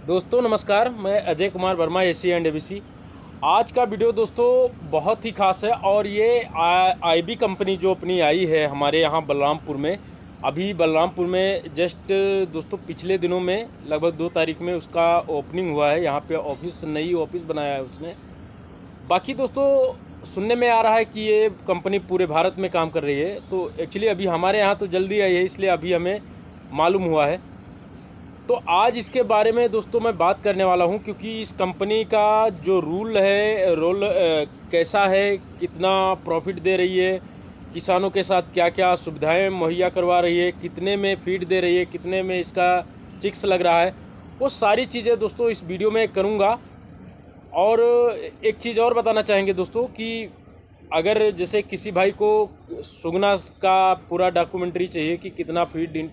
दोस्तों नमस्कार, मैं Ajay Kumar Verma AC and ABC. आज का वीडियो दोस्तों बहुत ही खास है और ये आईबी कंपनी जो अपनी आई है हमारे यहाँ बलरामपुर में। अभी बलरामपुर में जस्ट दोस्तों पिछले दिनों में लगभग 2 तारीख में उसका ओपनिंग हुआ है। यहाँ पे ऑफिस, नई ऑफिस बनाया है उसने। बाकी दोस्तों सुनने में आ रहा है कि ये कंपनी पूरे भारत में काम कर रही है, तो एक्चुअली अभी हमारे यहाँ तो जल्दी आई है, इसलिए अभी हमें मालूम हुआ है। तो आज इसके बारे में दोस्तों मैं बात करने वाला हूं, क्योंकि इस कंपनी का जो रोल कैसा है, कितना प्रॉफिट दे रही है, किसानों के साथ क्या क्या सुविधाएं मुहैया करवा रही है, कितने में फीड दे रही है, कितने में इसका चिक्स लग रहा है, वो सारी चीज़ें दोस्तों इस वीडियो में करूंगा। और एक चीज़ और बताना चाहेंगे दोस्तों कि अगर जैसे किसी भाई को सुगना का पूरा डॉक्यूमेंट्री चाहिए कि कितना फीड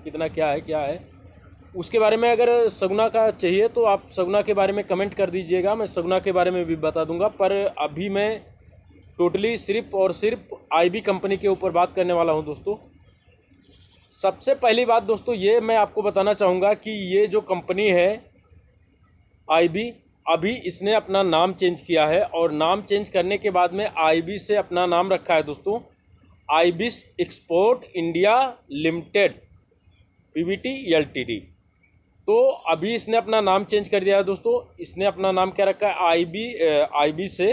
कितना क्या है उसके बारे में, अगर सगुना का चाहिए तो आप सगुना के बारे में कमेंट कर दीजिएगा, मैं सगुना के बारे में भी बता दूंगा। पर अभी मैं टोटली सिर्फ और सिर्फ आईबी कंपनी के ऊपर बात करने वाला हूं दोस्तों। सबसे पहली बात दोस्तों ये मैं आपको बताना चाहूँगा कि ये जो कंपनी है आईबी, अभी इसने अपना नाम चेंज किया है और नाम चेंज करने के बाद में आईबी से अपना नाम रखा है दोस्तों ibis export India limited Pvt LTD. तो अभी इसने अपना नाम चेंज कर दिया है दोस्तों। इसने अपना नाम क्या रखा है, आईबी से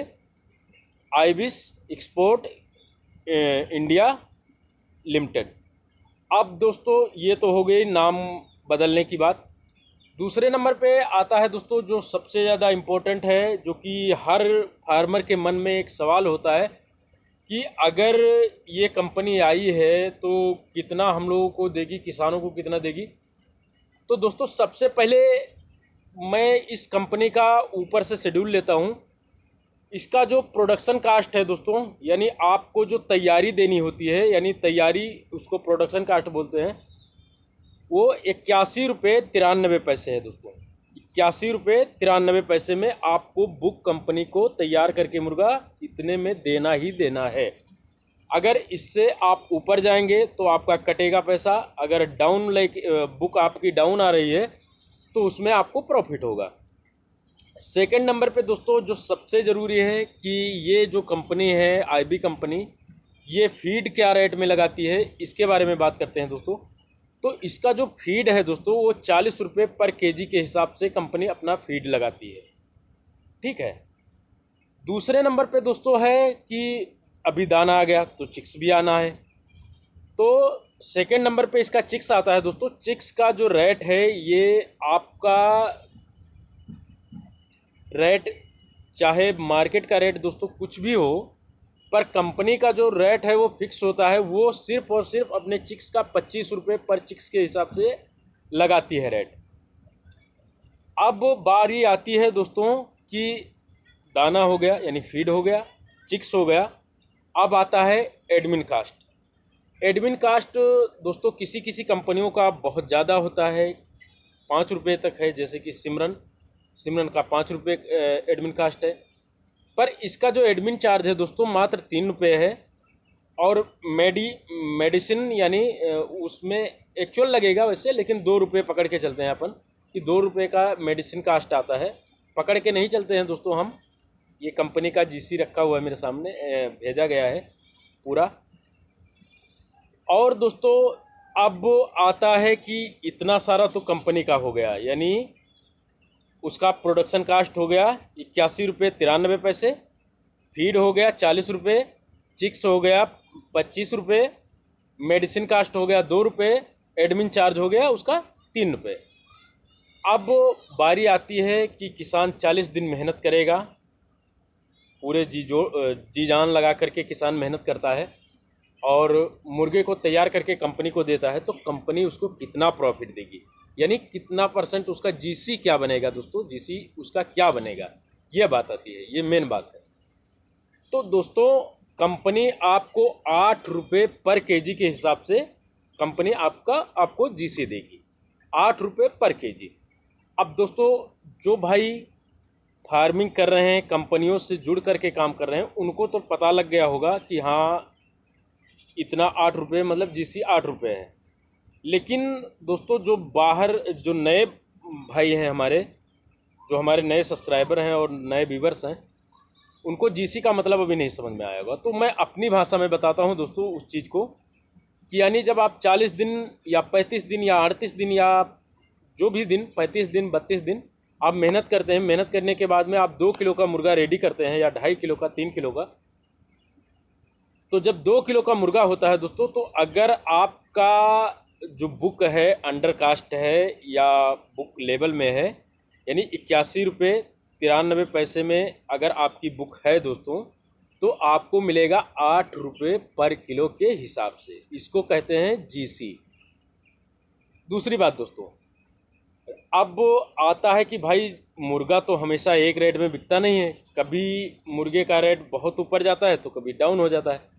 आईबिस एक्सपोर्ट इंडिया लिमिटेड। अब दोस्तों ये तो हो गई नाम बदलने की बात। दूसरे नंबर पे आता है दोस्तों जो सबसे ज़्यादा इम्पोर्टेंट है, जो कि हर फार्मर के मन में एक सवाल होता है कि अगर ये कंपनी आई है तो कितना हम लोगों को देगी, किसानों को कितना देगी। तो दोस्तों सबसे पहले मैं इस कंपनी का ऊपर से शेड्यूल लेता हूँ। इसका जो प्रोडक्शन कास्ट है दोस्तों, यानी आपको जो तैयारी देनी होती है, यानी तैयारी उसको प्रोडक्शन कास्ट बोलते हैं, वो 81 रुपये 93 पैसे है दोस्तों। 81 रुपये 93 पैसे में आपको बुक कंपनी को तैयार करके मुर्गा इतने में देना ही देना है। अगर इससे आप ऊपर जाएंगे तो आपका कटेगा पैसा। अगर डाउन बुक आपकी डाउन आ रही है तो उसमें आपको प्रॉफिट होगा। सेकंड नंबर पे दोस्तों जो सबसे ज़रूरी है कि ये जो कंपनी है आईबी कंपनी, ये फीड क्या रेट में लगाती है, इसके बारे में बात करते हैं दोस्तों। तो इसका जो फीड है दोस्तों वो 40 रुपये पर केजी के हिसाब से कंपनी अपना फीड लगाती है, ठीक है। दूसरे नंबर पे दोस्तों है कि अभी दाना आ गया तो चिक्स भी आना है। तो सेकंड नंबर पे इसका चिक्स आता है दोस्तों। चिक्स का जो रेट है ये आपका रेट, चाहे मार्केट का रेट दोस्तों कुछ भी हो, पर कंपनी का जो रेट है वो फिक्स होता है। वो सिर्फ और सिर्फ अपने चिक्स का 25 रुपये पर चिक्स के हिसाब से लगाती है रेट। अब बारी आती है दोस्तों कि दाना हो गया यानी फीड हो गया, चिक्स हो गया, अब आता है एडमिन कास्ट। एडमिन कास्ट दोस्तों किसी किसी कंपनियों का बहुत ज़्यादा होता है, 5 रुपये तक है, जैसे कि सिमरन का 5 रुपये एडमिन कास्ट है। पर इसका जो एडमिन चार्ज है दोस्तों मात्र 3 रुपये है। और मेडिसिन यानी उसमें एक्चुअल लगेगा वैसे, लेकिन 2 रुपये पकड़ के चलते हैं अपन कि 2 रुपये का मेडिसिन कास्ट आता है। पकड़ के नहीं चलते हैं दोस्तों हम, ये कंपनी का जीसी रखा हुआ है मेरे सामने, भेजा गया है पूरा। और दोस्तों अब आता है कि इतना सारा तो कंपनी का हो गया, यानी उसका प्रोडक्शन कास्ट हो गया 81 रुपये 93 पैसे, फीड हो गया 40 रुपये, चिक्स हो गया 25 रुपये, मेडिसिन कास्ट हो गया 2 रुपये, एडमिन चार्ज हो गया उसका 3 रुपये। अब बारी आती है कि किसान 40 दिन मेहनत करेगा, पूरे जी जान लगा करके किसान मेहनत करता है और मुर्गे को तैयार करके कंपनी को देता है, तो कंपनी उसको कितना प्रॉफिट देगी, यानी कितना परसेंट उसका जीसी क्या बनेगा दोस्तों, जीसी उसका क्या बनेगा, ये बात आती है, ये मेन बात है। तो दोस्तों कंपनी आपको 8 रुपये पर केजी के हिसाब से कंपनी आपको जीसी देगी, 8 रुपये पर केजी। अब दोस्तों जो भाई फार्मिंग कर रहे हैं, कंपनियों से जुड़ करके काम कर रहे हैं, उनको तो पता लग गया होगा कि हाँ इतना 8 रुपये मतलब जीसी 8 रुपये है। लेकिन दोस्तों जो बाहर जो नए भाई हैं हमारे, जो हमारे नए सब्सक्राइबर हैं और नए व्यूवर्स हैं, उनको जीसी का मतलब अभी नहीं समझ में आया होगा, तो मैं अपनी भाषा में बताता हूं दोस्तों उस चीज़ को कि यानी जब आप 40 दिन या 35 दिन या 38 दिन या जो भी दिन, 35 दिन 32 दिन आप मेहनत करते हैं, मेहनत करने के बाद में आप 2 किलो का मुर्गा रेडी करते हैं या 2.5 किलो का, 3 किलो का, तो जब 2 किलो का मुर्गा होता है दोस्तों, तो अगर आपका जो बुक है अंडर कास्ट है या बुक लेवल में है, यानी 81 रुपये 93 पैसे में अगर आपकी बुक है दोस्तों, तो आपको मिलेगा 8 रुपये पर किलो के हिसाब से। इसको कहते हैं जीसी। दूसरी बात दोस्तों, अब आता है कि भाई मुर्गा तो हमेशा एक रेट में बिकता नहीं है, कभी मुर्गे का रेट बहुत ऊपर जाता है तो कभी डाउन हो जाता है।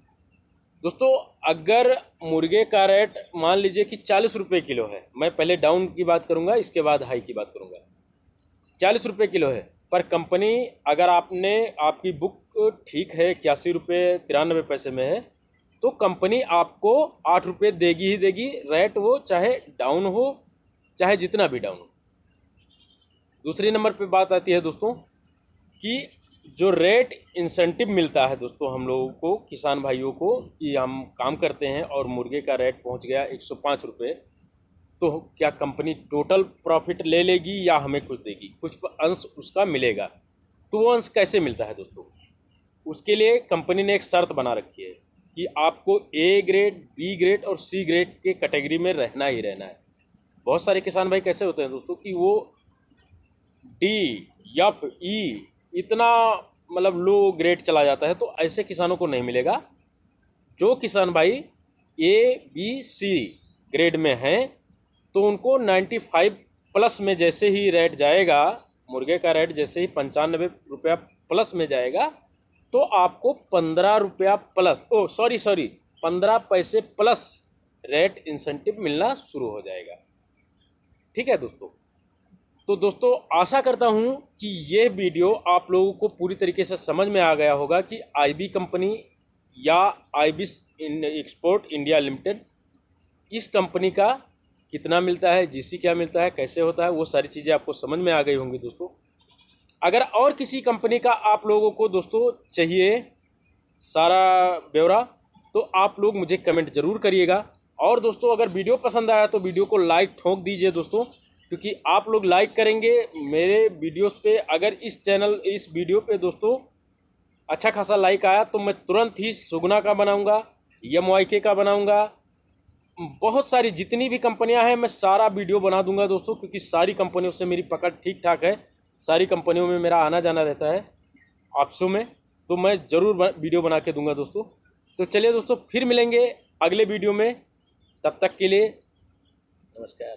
दोस्तों अगर मुर्गे का रेट मान लीजिए कि 40 रुपये किलो है, मैं पहले डाउन की बात करूंगा इसके बाद हाई की बात करूंगा, 40 रुपये किलो है, पर कंपनी अगर आपकी बुक ठीक है 81 रुपये 93 पैसे में है, तो कंपनी आपको 8 रुपये देगी ही देगी, रेट वो चाहे डाउन हो चाहे जितना भी डाउन हो। दूसरे नंबर पे बात आती है दोस्तों कि जो रेट इंसेंटिव मिलता है दोस्तों हम लोगों को, किसान भाइयों को, कि हम काम करते हैं और मुर्गे का रेट पहुंच गया 105 रुपये, तो क्या कंपनी टोटल प्रॉफिट ले लेगी या हमें कुछ देगी, कुछ अंश उसका मिलेगा। तो वो अंश कैसे मिलता है दोस्तों, उसके लिए कंपनी ने एक शर्त बना रखी है कि आपको ए ग्रेड, बी ग्रेड और सी ग्रेड के कैटेगरी में रहना ही रहना है। बहुत सारे किसान भाई कैसे होते हैं दोस्तों कि वो डी एफ ई इतना मतलब लो ग्रेड चला जाता है, तो ऐसे किसानों को नहीं मिलेगा। जो किसान भाई ए बी सी ग्रेड में हैं, तो उनको 95 प्लस में जैसे ही रेट जाएगा, मुर्गे का रेट जैसे ही 95 रुपया प्लस में जाएगा, तो आपको 15 रुपया प्लस 15 पैसे प्लस रेट इंसेंटिव मिलना शुरू हो जाएगा। ठीक है दोस्तों, तो दोस्तों आशा करता हूं कि ये वीडियो आप लोगों को पूरी तरीके से समझ में आ गया होगा कि आईबी कंपनी या आईबिस एक्सपोर्ट इंडिया लिमिटेड, इस कंपनी का कितना मिलता है, जीसी क्या मिलता है, कैसे होता है, वो सारी चीज़ें आपको समझ में आ गई होंगी दोस्तों। अगर और किसी कंपनी का आप लोगों को दोस्तों चाहिए सारा ब्यौरा, तो आप लोग मुझे कमेंट ज़रूर करिएगा। और दोस्तों अगर वीडियो पसंद आया तो वीडियो को लाइक ठोक दीजिए दोस्तों, क्योंकि आप लोग लाइक करेंगे मेरे वीडियोस पे। अगर इस वीडियो पे दोस्तों अच्छा खासा लाइक आया तो मैं तुरंत ही सुगना का बनाऊंगा, MYK का बनाऊंगा, बहुत सारी जितनी भी कंपनियां हैं मैं सारा वीडियो बना दूंगा दोस्तों, क्योंकि सारी कंपनियों से मेरी पकड़ ठीक ठाक है, सारी कंपनियों में मेरा आना जाना रहता है ऑफिसों में, तो मैं ज़रूर वीडियो बना के दूंगा दोस्तों। तो चलिए दोस्तों फिर मिलेंगे अगले वीडियो में, तब तक के लिए नमस्कार।